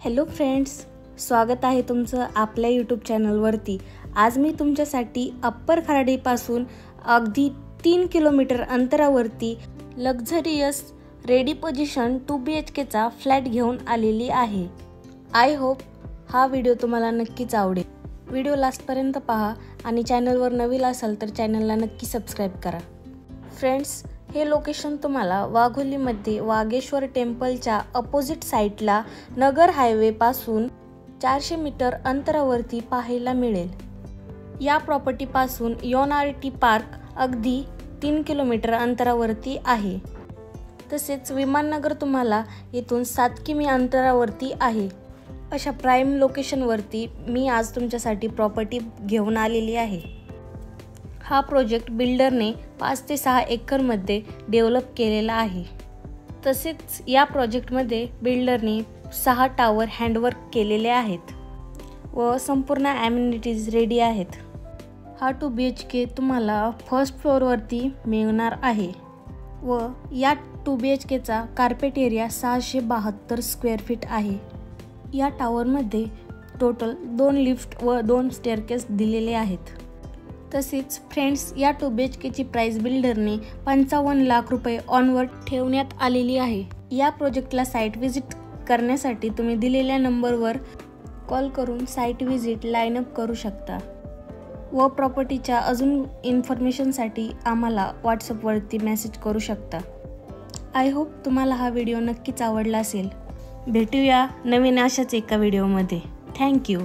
Hello friends, स्वागत आहे तुमचं आपल्या यूट्यूब चॅनलवरती। आज मी तुमच्यासाठी अप्पर खराडीपासून अगदी 3 किलोमीटर अंतरावरती लक्झरियस रेडी पोझिशन 2 BHKचा फ्लॅट घेऊन आलेली आहे। आय होप हा व्हिडिओ तुम्हाला नक्कीच आवडेल। व्हिडिओ लास्टपर्यंत पहा आणि चॅनलवर नवीन असाल तर चॅनलला नक्की सबस्क्राइब करा। फ्रेंड्स, हे लोकेशन तुम्हाला वाघोलीमध्ये वागेश्वर टेम्पलच्या अपोजिट साइडला नगर हायवे पासून 400 मीटर अंतरावरती पाहायला मिळेल। या प्रॉपर्टी पासून योनार्टी पार्क अगदी 3 किलोमीटर अंतरावरती आहे। तसेच विमाननगर तुम्हाला येथून 7 किमी अंतरावरती आहे। अशा प्राइम लोकेशनवरती मी आज तुमच्यासाठी प्रॉपर्टी घेऊन आलेली आहे। हा प्रोजेक्ट बिल्डरने 5 ते 6 एकरमध्ये डेव्हलप केलेला आहे। तसेच या प्रोजेक्टमध्ये बिल्डरने 6 टावर हँडवर्क केलेले आहेत व संपूर्ण ॲम्युनिटीज रेडी आहेत। हा 2 BHK तुम्हाला फर्स्ट फ्लोअरवरती मिळणार आहे व या 2 BHKचा कार्पेट एरिया 672 स्क्वेअर फीट आहे। या टावरमध्ये टोटल 2 लिफ्ट व 2 स्टेअरकेस दिलेले आहेत। तसेच फ्रेंड्स, या 2 BHKची प्राइस बिल्डरने 55 लाख रुपये ऑनवर ठेवण्यात आलेली आहे। या प्रोजेक्टला साइट व्हिजिट करण्यासाठी तुम्ही दिलेल्या नंबरवर कॉल करून साइट व्हिजिट लाईन अप करू शकता व प्रॉपर्टीच्या अजून इन्फॉर्मेशनसाठी आम्हाला व्हॉट्सअपवरती मेसेज करू शकता। आय होप तुम्हाला हा व्हिडिओ नक्कीच आवडला असेल। भेटूया नवीन अशाच एका व्हिडिओमध्ये। थँक्यू।